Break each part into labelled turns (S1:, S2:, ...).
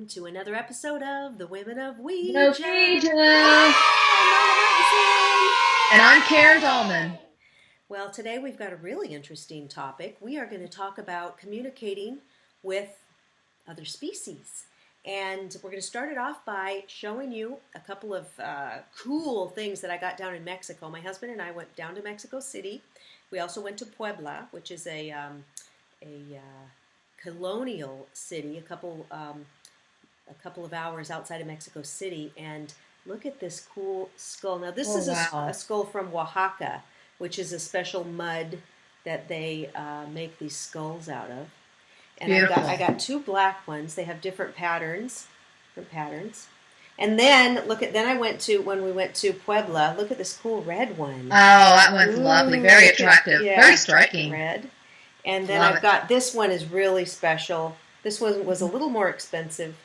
S1: welcome to another episode of The Women of Ouija.
S2: No Ouija. And I'm Karen Dahlman.
S1: Well, today we've got a really interesting topic. We are going to talk about communicating with other species. And we're going to start it off by showing you a couple of cool things that I got down in Mexico. My husband and I went down to Mexico City. We also went to Puebla, which is a colonial city, a couple of hours outside of Mexico City, and look at this cool skull. Now this is a skull from Oaxaca, which is a special mud that they make these skulls out of. And I got two black ones. They have different patterns. And then when we went to Puebla, look at this cool red one.
S2: Oh, that one's lovely, very attractive, very striking.
S1: Red. And then I've got this one is really special. This one was a little more expensive.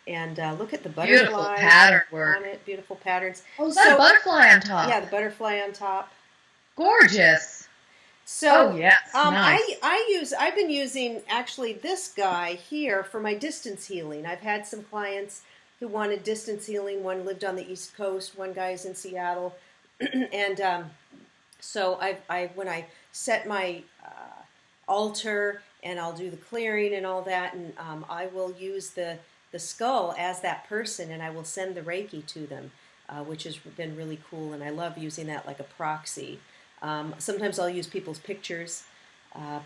S1: And look at the butterfly.
S2: Beautiful pattern work.
S1: On it, beautiful patterns.
S2: Oh, is that a butterfly on top?
S1: Yeah, the butterfly on top.
S2: Gorgeous.
S1: So,
S2: yes, nice.
S1: I've been using actually this guy here for my distance healing. I've had some clients who wanted distance healing. One lived on the East Coast. One guy's in Seattle. And so when I set my altar and I'll do the clearing and all that, and I will use the skull as that person, and I will send the Reiki to them, which has been really cool, and I love using that like a proxy. Sometimes I'll use people's pictures,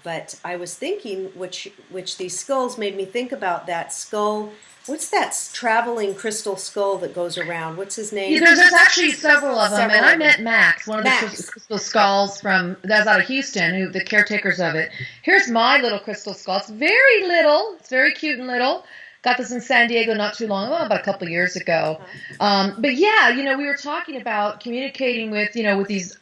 S1: but I was thinking, which these skulls made me think about that skull. What's that traveling crystal skull that goes around? What's his name?
S2: Yeah, there's actually several of them, and I met Max, one of the crystal skulls that's out of Houston, the caretakers of it. Here's my little crystal skull. It's very little. It's very cute and little. Got this in San Diego not too long ago, about a couple of years ago. But yeah, we were talking about communicating with these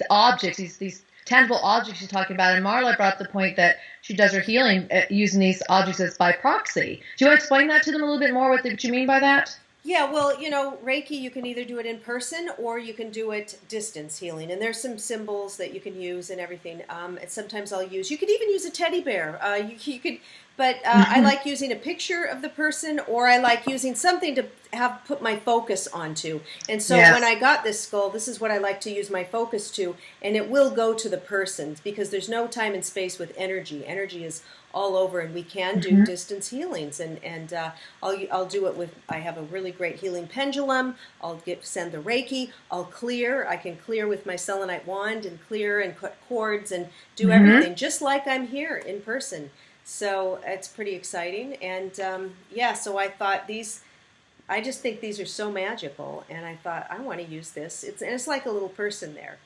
S2: objects, these tangible objects you're talking about. And Marla brought up the point that she does her healing using these objects as by proxy. Do you want to explain that to them a little bit more, what you mean by that?
S1: Yeah, well, Reiki, you can either do it in person or you can do it distance healing. And there's some symbols that you can use and everything. And sometimes you could even use a teddy bear. You could, but I like using a picture of the person, or I like using something to put my focus onto. And so when I got this skull, this is what I like to use my focus to, and it will go to the person because there's no time and space with energy. Energy is all over, and we can do distance healings, and I'll do it with. I have a really great healing pendulum. I'll send the Reiki. I'll clear. I can clear with my selenite wand and clear and cut cords and do everything just like I'm here in person. So it's pretty exciting, and so I thought I just think these are so magical, and I thought I want to use this. It's like a little person there,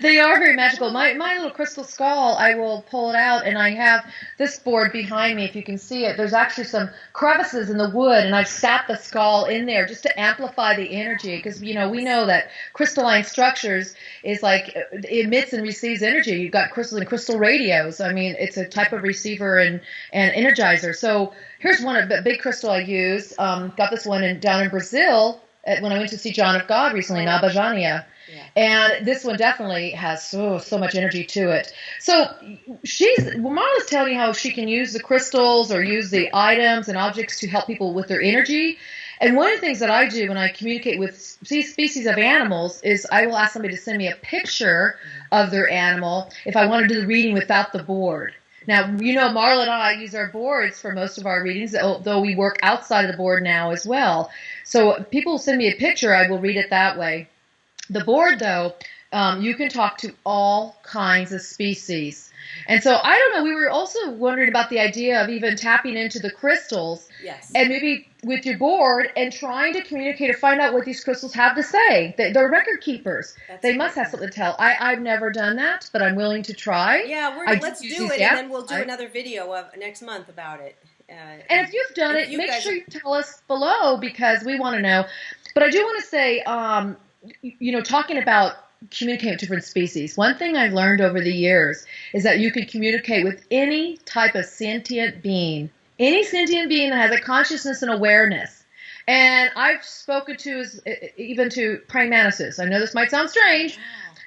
S2: They are very magical. My little crystal skull, I will pull it out, and I have this board behind me. If you can see it, there's actually some crevices in the wood, and I've sat the skull in there just to amplify the energy, because we know that crystalline structures is like it emits and receives energy. You've got crystal and crystal radios. I mean, it's a type of receiver and energizer. So here's one of the big crystal I use. Got this one down in Brazil when I went to see John of God recently, na Bajania. Yeah. And this one definitely has so much energy to it. So Marla's telling you how she can use the crystals or use the items and objects to help people with their energy. And one of the things that I do when I communicate with species of animals is I will ask somebody to send me a picture of their animal if I want to do the reading without the board. Now, Marla and I use our boards for most of our readings, though we work outside of the board now as well. So people send me a picture, I will read it that way. The board, though, you can talk to all kinds of species. And so, I don't know, we were also wondering about the idea of even tapping into the crystals.
S1: Yes.
S2: And maybe with your board and trying to communicate or find out what these crystals have to say. They're record keepers. They must have something to tell. I've never done that, but I'm willing to try.
S1: Yeah, let's do it, and then we'll do another video of next month about it.
S2: And if you've done it, make sure you tell us below, because we want to know. But I do want to say, talking about communicating with different species, one thing I've learned over the years is that you can communicate with any type of sentient being. Any sentient being that has a consciousness and awareness. And I've spoken to even to praying mantises. I know this might sound strange,
S1: Wow.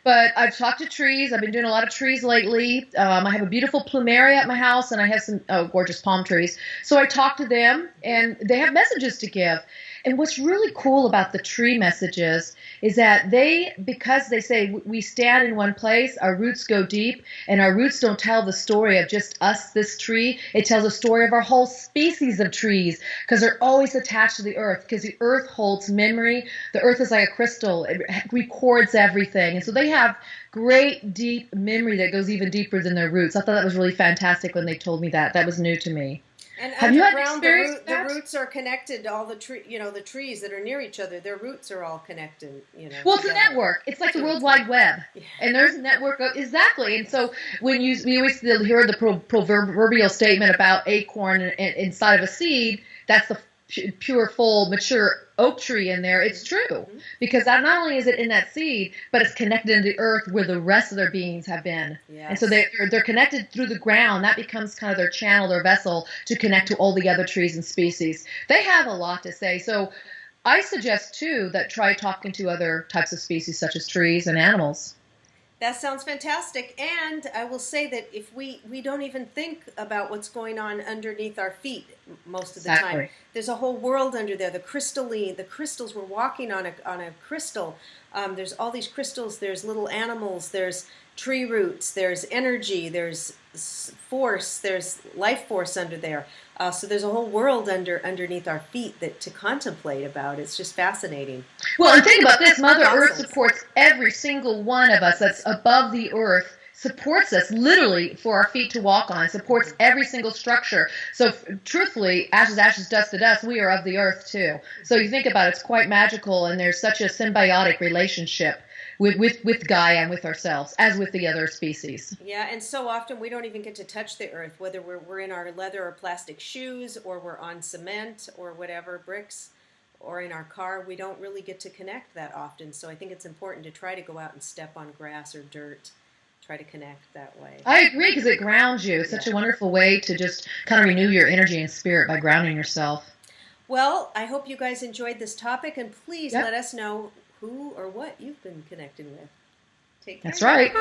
S2: but I've talked to trees. I've been doing a lot of trees lately. I have a beautiful plumeria at my house, and I have some gorgeous palm trees. So I talk to them, and they have messages to give. And what's really cool about the tree messages is that because they say we stand in one place, our roots go deep, and our roots don't tell the story of just us, this tree. It tells a story of our whole species of trees, because they're always attached to the earth, because the earth holds memory. The earth is like a crystal. It records everything. And so they have great deep memory that goes even deeper than their roots. I thought that was really fantastic when they told me that. That was new to me.
S1: And
S2: have you had
S1: underground,
S2: experience
S1: the roots are connected. All the the trees that are near each other, their roots are all connected.
S2: Well, it's a network. It's like the World Wide Web, and there's a network of exactly. And so when we always hear the proverbial statement about acorn inside of a seed, that's the pure, full, mature oak tree in there. It's true, because not only is it in that seed, but it's connected into the earth where the rest of their beings have been.
S1: Yes.
S2: And so they're connected through the ground. That becomes kind of their channel, their vessel to connect to all the other trees and species. They have a lot to say. So I suggest too that try talking to other types of species such as trees and animals.
S1: That sounds fantastic. And I will say that if we don't even think about what's going on underneath our feet most of the time. There's a whole world under there. The crystals, we're walking on a crystal. There's all these crystals. There's little animals. There's tree roots. There's energy. There's force. There's life force under there. So there's a whole world underneath our feet to contemplate about. It's just fascinating.
S2: Well, and think about this. Mother Earth supports every single one of us that's above the earth, supports us literally for our feet to walk on, supports every single structure. So truthfully, ashes, ashes, dust to dust, we are of the earth too. So you think about it, it's quite magical, and there's such a symbiotic relationship with Gaia and with ourselves, as with the other species.
S1: Yeah, and so often we don't even get to touch the earth, whether we're in our leather or plastic shoes, or we're on cement or whatever, bricks, or in our car. We don't really get to connect that often. So I think it's important to try to go out and step on grass or dirt, try to connect that way.
S2: I agree, because it grounds you. It's such a wonderful way to just kind of renew your energy and spirit by grounding yourself.
S1: Well, I hope you guys enjoyed this topic, and please let us know who or what you've been connecting with. Take care.
S2: That's right.